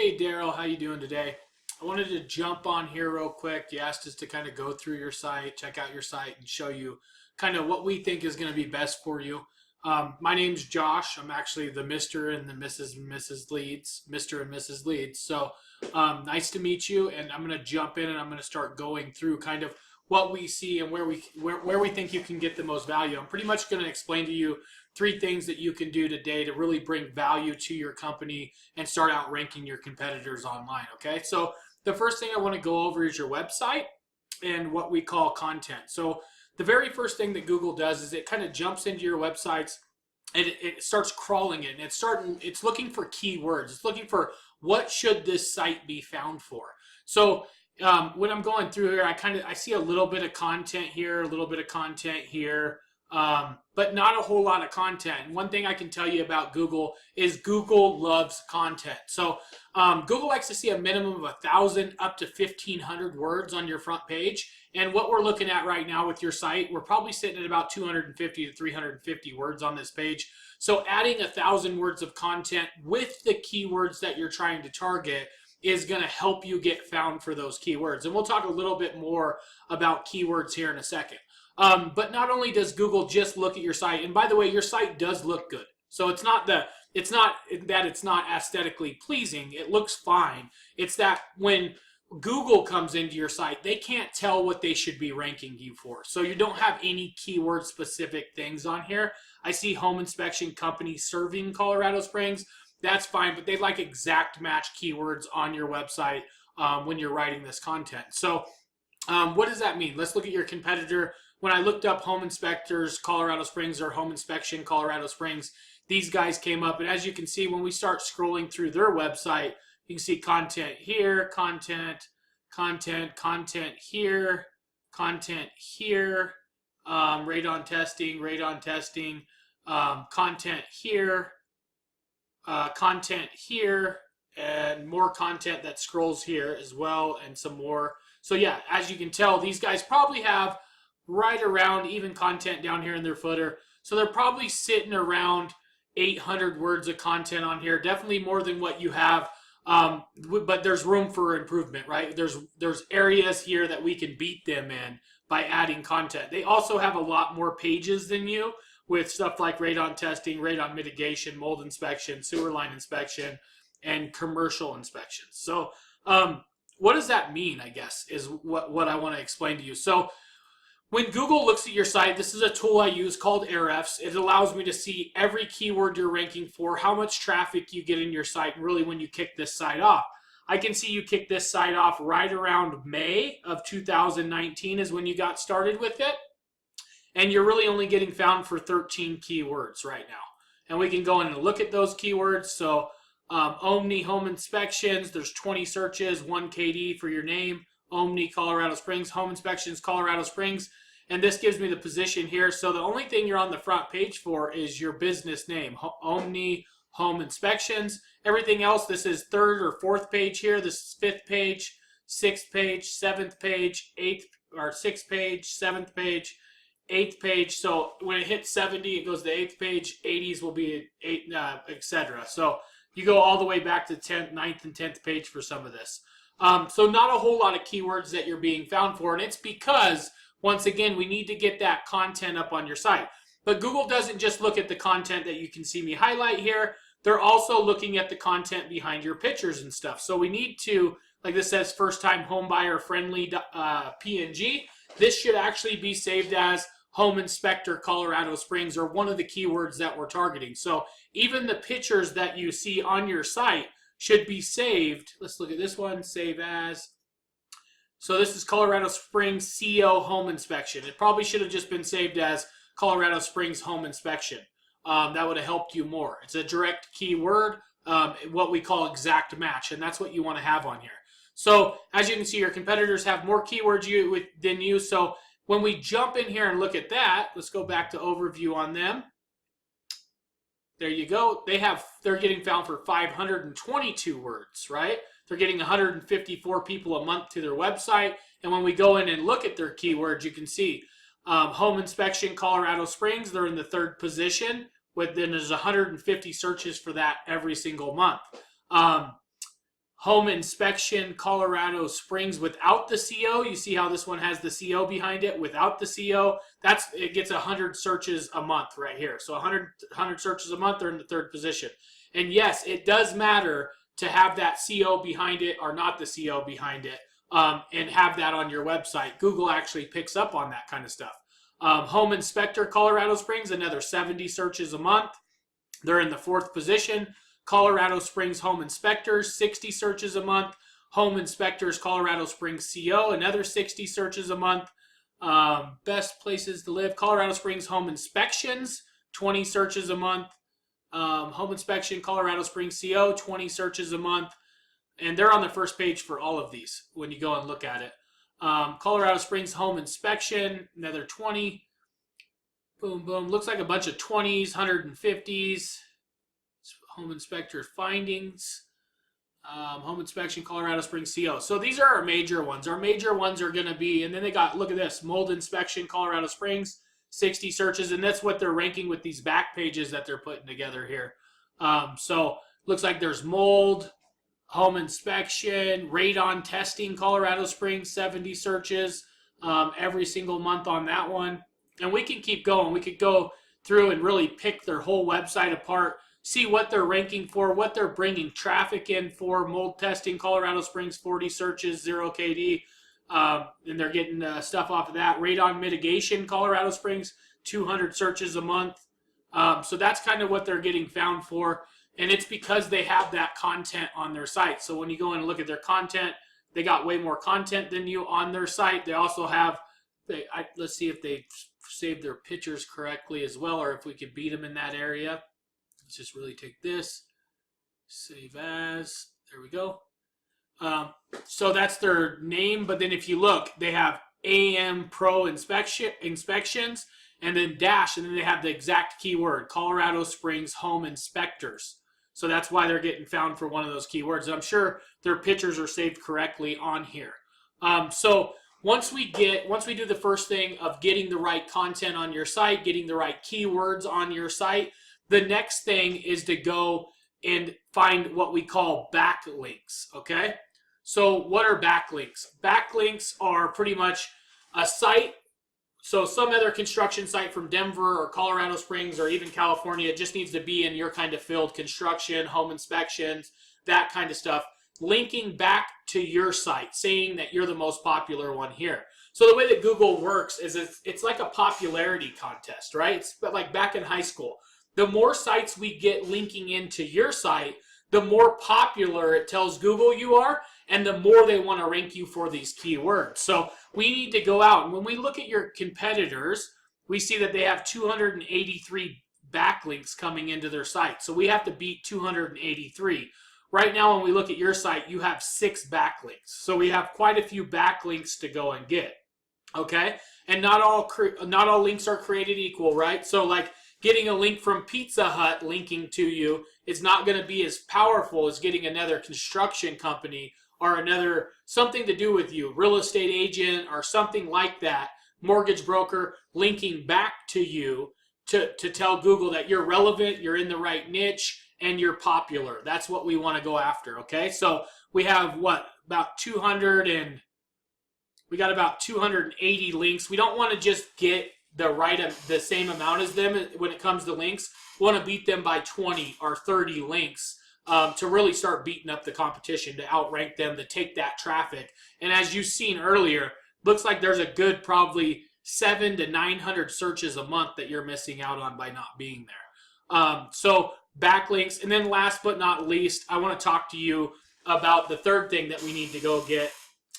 Hey Daryl, how you doing today? I wanted to jump on here real quick. You asked us to kind of go through your site, check out your site, and show you kind of what we think is going to be best for you. My name's Josh. I'm actually the Mr. and the Mrs. Leads, Mr. and Mrs. Leads. So nice to meet you. And I'm going to jump in and I'm going to start going through kind of what we see and where we think you can get the most value. I'm pretty much going to explain to you three things that you can do today to really bring value to your company and start outranking your competitors online. Okay, so the first thing I want to go over is your website and what we call content. So the very first thing that Google does is it kind of jumps into your websites and it starts crawling it. And it's looking for keywords. It's looking for what should this site be found for. So when I'm going through here, I see a little bit of content here, a little bit of content here, but not a whole lot of content. And one thing I can tell you about Google is Google loves content. So Google likes to see a minimum of 1,000 up to 1,500 words on your front page. And what we're looking at right now with your site, we're probably sitting at about 250 to 350 words on this page. So adding 1,000 words of content with the keywords that you're trying to target is going to help you get found for those keywords. And we'll talk a little bit more about keywords here in a second. But not only does Google just look at your site, and by the way, your site does look good. So it's not that it's not aesthetically pleasing. It looks fine. It's that when Google comes into your site, they can't tell what they should be ranking you for. So you don't have any keyword specific things on here. I see home inspection company serving Colorado Springs. That's fine, but they like exact match keywords on your website when you're writing this content. So what does that mean? Let's look at your competitor. When I looked up home inspectors, Colorado Springs, or home inspection, Colorado Springs, these guys came up. And as you can see, when we start scrolling through their website, you can see content here, content here, content here, radon testing, content here, content here, and more content that scrolls here as well, and some more. So yeah, as you can tell, these guys probably have right around even content down here in their footer. So they're probably sitting around 800 words of content on here, definitely more than what you have. But there's room for improvement, right? There's areas here that we can beat them in by adding content. They also have a lot more pages than you with stuff like radon testing, radon mitigation, mold inspection, sewer line inspection, and commercial inspections. So what does that mean, I guess, is what I want to explain to you. So when Google looks at your site, this is a tool I use called Ahrefs. It allows me to see every keyword you're ranking for, how much traffic you get in your site, and really when you kick this site off. I can see you kick this site off right around May of 2019 is when you got started with it. And you're really only getting found for 13 keywords right now. And we can go in and look at those keywords. So Omni home inspections, there's 20 searches, 1 KD for your name. Omni Colorado Springs, home inspections Colorado Springs. And this gives me the position here. So the only thing you're on the front page for is your business name, Omni home inspections. Everything else, this is 3rd or 4th page here. This is 5th page, 6th page, 7th page, 8th or 6th page, 7th page, 8th page. So when it hits 70, it goes to the 8th page. 80s will be 8, etc. So you go all the way back to 10th, 9th, and 10th page for some of this. So not a whole lot of keywords that you're being found for, and it's because, once again, we need to get that content up on your site. But Google doesn't just look at the content that you can see me highlight here. They're also looking at the content behind your pictures and stuff. So we need to, like this says, first-time homebuyer friendly PNG. This should actually be saved as home inspector Colorado Springs, or one of the keywords that we're targeting. So even the pictures that you see on your site should be saved. Let's look at this one, save as. So this is Colorado Springs CO home inspection. It probably should have just been saved as Colorado Springs home inspection. That would have helped you more. It's a direct keyword, what we call exact match, and that's what you want to have on here. So as you can see, your competitors have more keywords than you. So when we jump in here and look at that, let's go back to overview on them. There you go. They're getting found for 522 words, right? They're getting 154 people a month to their website. And when we go in and look at their keywords, you can see home inspection Colorado Springs, they're in the 3rd position. Then there's 150 searches for that every single month. Home inspection, Colorado Springs without the CO. You see how this one has the CO behind it without the CO. It gets 100 searches a month right here. So 100 searches a month, they're in the third position. And yes, it does matter to have that CO behind it or not the CO behind it, and have that on your website. Google actually picks up on that kind of stuff. Home inspector, Colorado Springs, another 70 searches a month. They're in the fourth position. Colorado Springs home inspectors, 60 searches a month. Home inspectors, Colorado Springs CO, another 60 searches a month. Best places to live, Colorado Springs home inspections, 20 searches a month. Home inspection, Colorado Springs CO, 20 searches a month. And they're on the first page for all of these when you go and look at it. Colorado Springs home inspection, another 20. Boom, boom. Looks like a bunch of 20s, 150s. Home inspector findings. Home inspection, Colorado Springs CO. So these are our major ones. Our major ones are going to be, and then they got, look at this, mold inspection, Colorado Springs, 60 searches. And that's what they're ranking with these back pages that they're putting together here. So looks like there's mold, home inspection, radon testing, Colorado Springs, 70 searches every single month on that one. And we can keep going. We could go through and really pick their whole website apart, see what they're ranking for, what they're bringing traffic in for. Mold testing, Colorado Springs, 40 searches, 0 KD. And they're getting stuff off of that. Radon mitigation, Colorado Springs, 200 searches a month. So that's kind of what they're getting found for. And it's because they have that content on their site. So when you go in and look at their content, they got way more content than you on their site. They also have, let's see if they saved their pictures correctly as well, or if we could beat them in that area. Let's just really take this, save as, there we go. So that's their name, but then if you look, they have AM Pro inspections, and then dash, and then they have the exact keyword, Colorado Springs home inspectors. So that's why they're getting found for one of those keywords. And I'm sure their pictures are saved correctly on here. So once we do the first thing of getting the right content on your site, getting the right keywords on your site, the next thing is to go and find what we call backlinks, okay? So what are backlinks? Backlinks are pretty much a site. So some other construction site from Denver or Colorado Springs or even California just needs to be in your kind of field, construction, home inspections, that kind of stuff, linking back to your site, saying that you're the most popular one here. So the way that Google works is it's like a popularity contest, right? It's like back in high school. The more sites we get linking into your site, the more popular it tells Google you are, and the more they want to rank you for these keywords. So we need to go out, and when we look at your competitors, we see that they have 283 backlinks coming into their site. So we have to beat 283. Right now, when we look at your site, you have 6 backlinks. So we have quite a few backlinks to go and get, okay? And not all links are created equal, right? So like, getting a link from Pizza Hut linking to you is not going to be as powerful as getting another construction company or another something to do with you, real estate agent or something like that, mortgage broker linking back to you to tell Google that you're relevant, you're in the right niche, and you're popular. That's what we want to go after, okay? So we have about 280 links. We don't want to just get the same amount as them when it comes to links. We want to beat them by 20 or 30 links to really start beating up the competition, to outrank them, to take that traffic. And as you've seen earlier, looks like there's a good probably 700 to 900 searches a month that you're missing out on by not being there. So backlinks. And then last but not least, I want to talk to you about the third thing that we need to go get,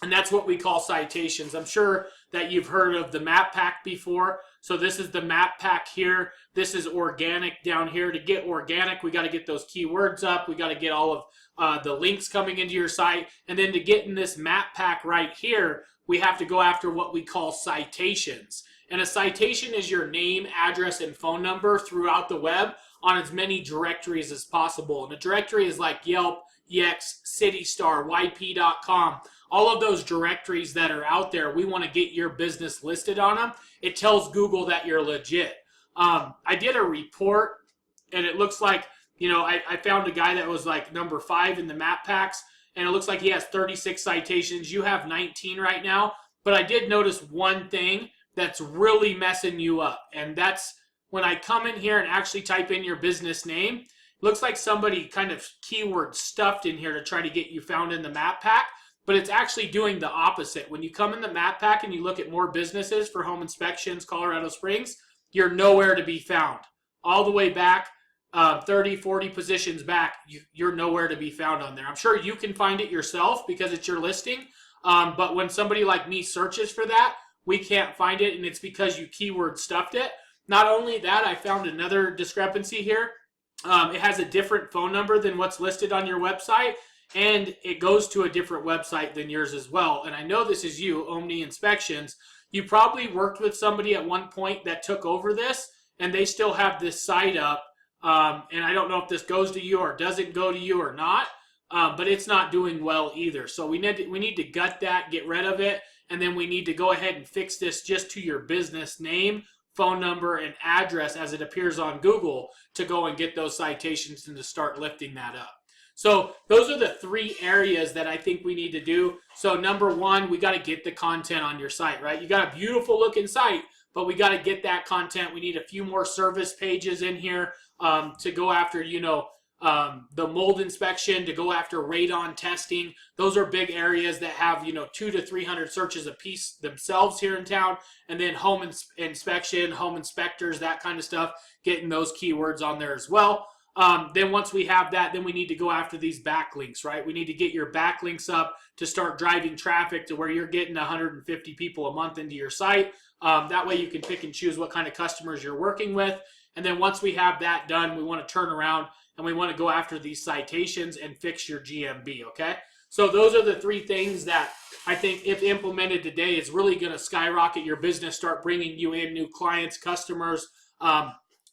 and that's what we call citations. I'm sure that you've heard of the map pack before. So this is the map pack here. This is organic down here. To get organic, we got to get those keywords up. We got to get all of the links coming into your site. And then to get in this map pack right here, we have to go after what we call citations. And a citation is your name, address, and phone number throughout the web on as many directories as possible. And a directory is like Yelp, Yext, CityStar, YP.com. All of those directories that are out there, we want to get your business listed on them. It tells Google that you're legit. I did a report, and it looks like, I found a guy that was like number 5 in the map packs, and it looks like he has 36 citations. You have 19 right now, but I did notice one thing that's really messing you up, and that's when I come in here and actually type in your business name. It looks like somebody kind of keyword stuffed in here to try to get you found in the map pack, but it's actually doing the opposite. When you come in the map pack and you look at more businesses for home inspections, Colorado Springs, you're nowhere to be found. All the way back 30, 40 positions back, you're nowhere to be found on there. I'm sure you can find it yourself because it's your listing, but when somebody like me searches for that, we can't find it, and it's because you keyword stuffed it. Not only that, I found another discrepancy here. It has a different phone number than what's listed on your website, and it goes to a different website than yours as well. And I know this is you, Omni Inspections. You probably worked with somebody at one point that took over this, and they still have this site up. And I don't know if this goes to you or doesn't go to you or not, but it's not doing well either. So we need to gut that, get rid of it, and then we need to go ahead and fix this just to your business name, phone number, and address as it appears on Google to go and get those citations and to start lifting that up. So those are the 3 areas that I think we need to do. So number 1, we got to get the content on your site, right? You got a beautiful looking site, but we got to get that content. We need a few more service pages in here to go after, the mold inspection, to go after radon testing. Those are big areas that have, 200 to 300 searches a piece themselves here in town. And then home inspection, home inspectors, that kind of stuff, getting those keywords on there as well. Then once we have that, then we need to go after these backlinks, right? We need to get your backlinks up to start driving traffic to where you're getting 150 people a month into your site. That way you can pick and choose what kind of customers you're working with. And then once we have that done, we want to turn around and we want to go after these citations and fix your GMB, okay? So those are the 3 things that I think if implemented today is really going to skyrocket your business, start bringing you in new clients, customers,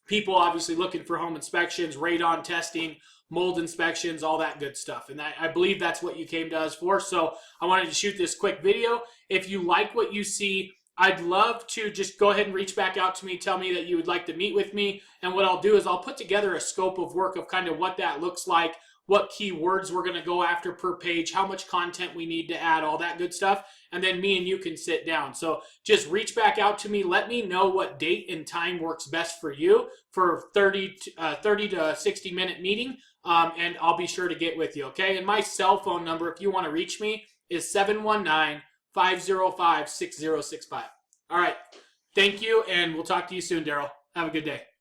people obviously looking for home inspections, radon testing, mold inspections, all that good stuff. And I believe that's what you came to us for. So I wanted to shoot this quick video. If you like what you see, I'd love to just go ahead and reach back out to me, tell me that you would like to meet with me. And what I'll do is I'll put together a scope of work of kind of what that looks like, what keywords we're going to go after per page, how much content we need to add, all that good stuff. And then me and you can sit down. So just reach back out to me. Let me know what date and time works best for you for 30 to 60 minute meeting. And I'll be sure to get with you, okay? And my cell phone number, if you want to reach me, is 719-505-6065. All right. Thank you, and we'll talk to you soon, Daryl. Have a good day.